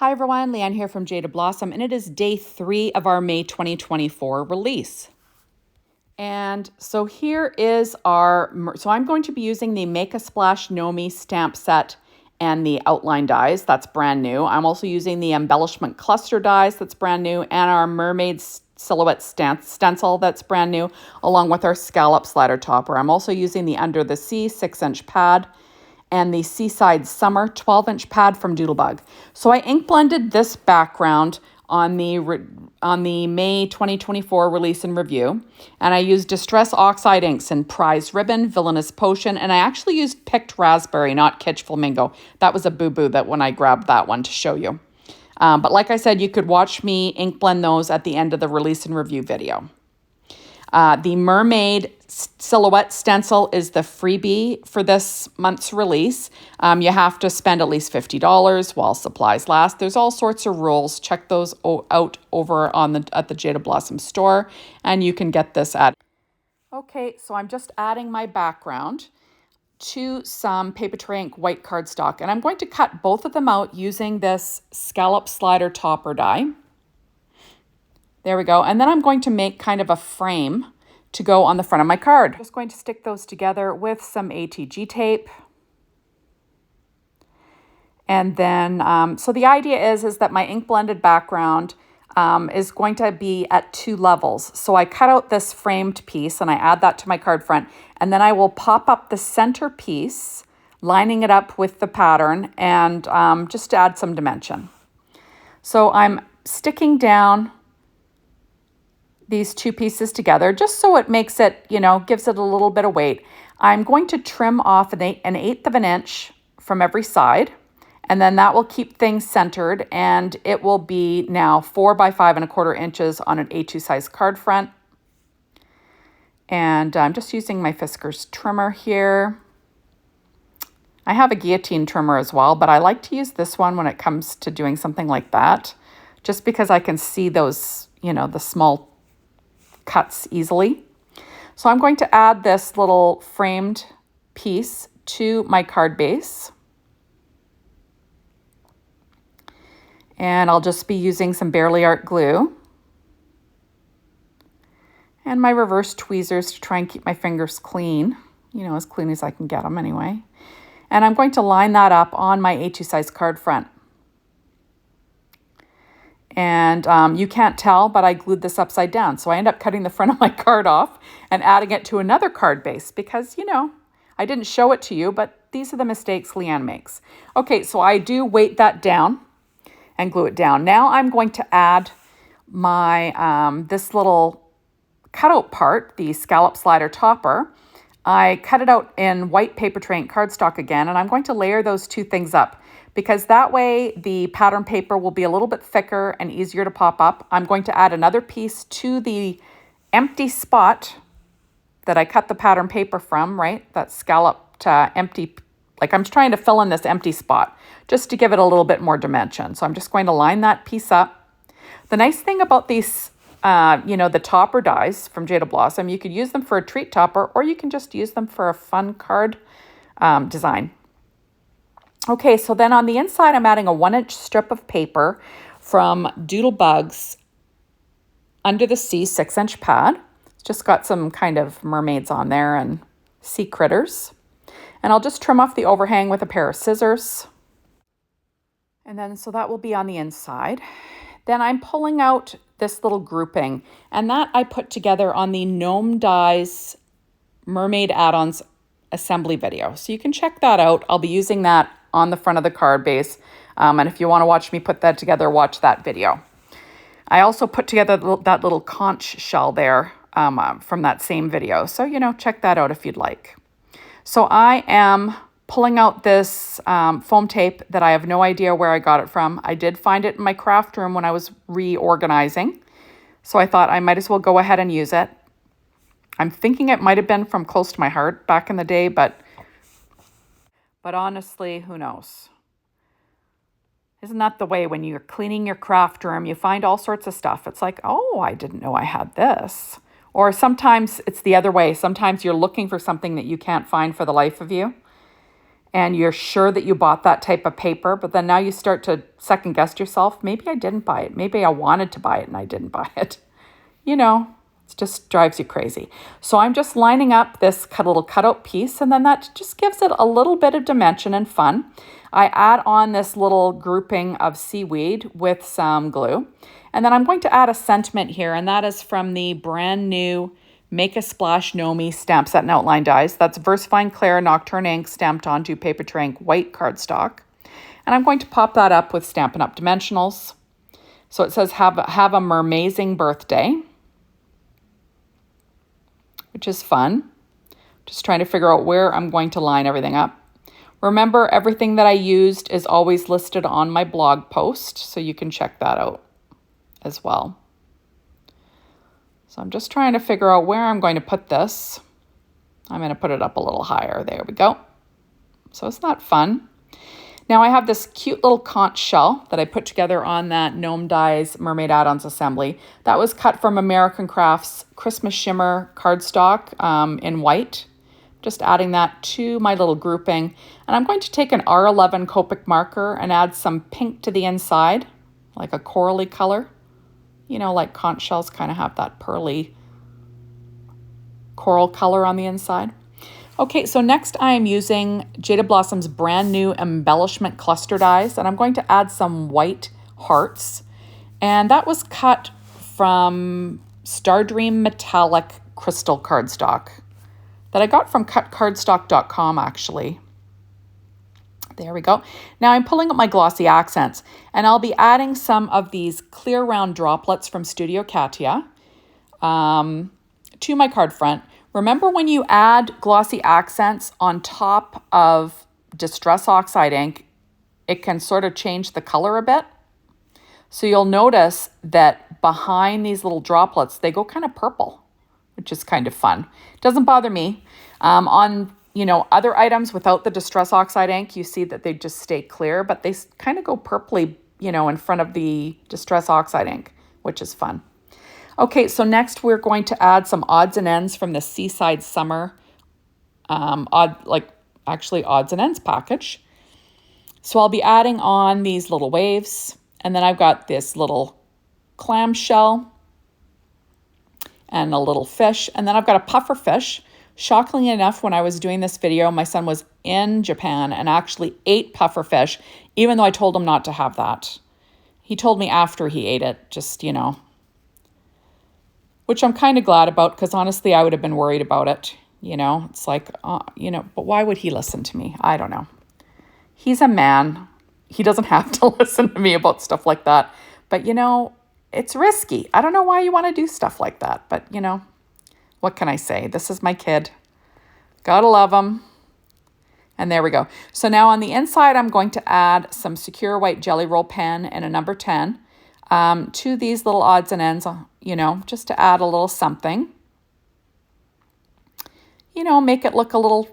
Hi everyone, Leanne here from Jada Blossom, and it is day 3 of our May 2024 release. And so here is so I'm going to be using the Make a Splash Nomi stamp set and the outline dies, that's brand new. I'm also using the embellishment cluster dies, that's brand new, and our mermaid silhouette stencil, that's brand new, along with our scallop slider topper. I'm also using the Under the Sea 6-inch pad and the Seaside Summer 12-inch pad from Doodlebug. So I ink blended this background on the May 2024 release and review, and I used Distress Oxide inks in Prize Ribbon, Villainous Potion, and I actually used Picked Raspberry, not Kitsch Flamingo. That was a boo-boo that when I grabbed that one to show you. But like I said, you could watch me ink blend those at the end of the release and review video. The Mermaid Silhouette Stencil is the freebie for this month's release. You have to spend at least $50 while supplies last. There's all sorts of rules. Check those out over at the Jada Blossom store, and you can get this at. Okay, so I'm just adding my background to some Papeterie Ink white cardstock, and I'm going to cut both of them out using this scallop slider topper die. There we go. And then I'm going to make kind of a frame to go on the front of my card. Just going to stick those together with some ATG tape. And then, so the idea is that my ink blended background is going to be at 2 levels. So I cut out this framed piece and I add that to my card front. And then I will pop up the center piece, lining it up with the pattern and just to add some dimension. So I'm sticking down these 2 pieces together just so it makes it, gives it a little bit of weight. I'm going to trim off an 1/8 of an inch from every side, and then that will keep things centered, and it will be now 4 by 5 1/4 inches on an A2 size card front. And I'm just using my Fiskars trimmer here. I have a guillotine trimmer as well, but I like to use this one when it comes to doing something like that, just because I can see those, the small cuts easily. So I'm going to add this little framed piece to my card base. And I'll just be using some Bearly Art glue and my reverse tweezers to try and keep my fingers clean, as clean as I can get them anyway. And I'm going to line that up on my A2 size card front. And you can't tell, but I glued this upside down. So I end up cutting the front of my card off and adding it to another card base because, I didn't show it to you, but these are the mistakes Leanne makes. Okay, so I do weight that down and glue it down. Now I'm going to add my, this little cutout part, the scallop slider topper. I cut it out in white Papeterie Ink cardstock again, and I'm going to layer those 2 things up, because that way the pattern paper will be a little bit thicker and easier to pop up. I'm going to add another piece to the empty spot that I cut the pattern paper from, right? That scalloped empty, like I'm trying to fill in this empty spot just to give it a little bit more dimension. So I'm just going to line that piece up. The nice thing about these, the topper dies from Jada Blossom, you could use them for a treat topper, or you can just use them for a fun card design. Okay, so then on the inside, I'm adding a 1-inch strip of paper from Doodlebug's Under the Sea 6-inch pad. It's just got some kind of mermaids on there and sea critters. And I'll just trim off the overhang with a pair of scissors. And then, so that will be on the inside. Then I'm pulling out this little grouping, and that I put together on the Gnome Dies Mermaid Add-ons assembly video. So you can check that out. I'll be using that on the front of the card base. And if you want to watch me put that together, watch that video. I also put together that little conch shell there from that same video. So, check that out if you'd like. So I am pulling out this foam tape that I have no idea where I got it from. I did find it in my craft room when I was reorganizing. So I thought I might as well go ahead and use it. I'm thinking it might have been from Close to My Heart back in the day, but honestly, who knows? Isn't that the way when you're cleaning your craft room, you find all sorts of stuff? It's like, oh, I didn't know I had this. Or sometimes it's the other way. Sometimes you're looking for something that you can't find for the life of you. and you're sure that you bought that type of paper, but then now you start to second guess yourself. Maybe I didn't buy it. Maybe I wanted to buy it and I didn't buy it. You know, it just drives you crazy. So I'm just lining up this little cutout piece, and then that just gives it a little bit of dimension and fun. I add on this little grouping of seaweed with some glue, and then I'm going to add a sentiment here, and that is from the brand new Make a Splash Nomi stamp set and outline dies. That's VersaFine Clair Nocturne ink stamped onto Papertrey ink white cardstock. And I'm going to pop that up with Stampin' Up! Dimensionals. So it says, have a mermazing birthday, which is fun. Just trying to figure out where I'm going to line everything up. Remember, everything that I used is always listed on my blog post, so you can check that out as well. So I'm just trying to figure out where I'm going to put this. I'm going to put it up a little higher. There we go. So it's not fun. Now I have this cute little conch shell that I put together on that Gnome Dies Mermaid Add-ons assembly. That was cut from American Crafts Christmas Shimmer cardstock in white. Just adding that to my little grouping. And I'm going to take an R11 Copic marker and add some pink to the inside, like a corally color. You know, like conch shells kind of have that pearly coral color on the inside. Okay, so next I am using Jaded Blossom's brand new embellishment cluster dies, and I'm going to add some white hearts. And that was cut from Stardream Metallic Crystal cardstock that I got from cutcardstock.com actually. There we go. Now I'm pulling up my glossy accents, and I'll be adding some of these clear round droplets from Studio Katia to my card front. Remember, when you add glossy accents on top of Distress Oxide ink, it can sort of change the color a bit. So you'll notice that behind these little droplets, they go kind of purple, which is kind of fun. Doesn't bother me. On other items without the Distress Oxide ink, you see that they just stay clear, but they kind of go purpley, in front of the Distress Oxide ink, which is fun. Okay, so next we're going to add some odds and ends from the Seaside Summer odds and ends package. So I'll be adding on these little waves, and then I've got this little clamshell and a little fish, and then I've got a puffer fish. Shockingly enough, when I was doing this video, my son was in Japan and actually ate puffer fish, even though I told him not to have that. He told me after he ate it, just, which I'm kind of glad about, because honestly, I would have been worried about it. It's like, but why would he listen to me? I don't know. He's a man. He doesn't have to listen to me about stuff like that. But, it's risky. I don't know why you want to do stuff like that, but, what can I say? This is my kid. Gotta love him. And there we go. So now on the inside, I'm going to add some Secure White Jelly Roll pen and a number 10 to these little odds and ends, just to add a little something. Make it look a little,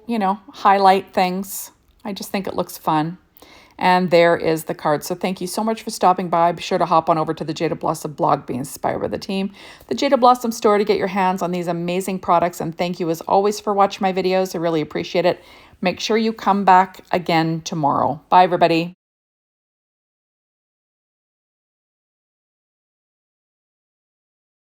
highlight things. I just think it looks fun. And there is the card. So thank you so much for stopping by. Be sure to hop on over to the Jaded Blossom blog, Be Inspired by the Team, the Jaded Blossom store, to get your hands on these amazing products. And thank you as always for watching my videos. I really appreciate it. Make sure you come back again tomorrow. Bye, everybody.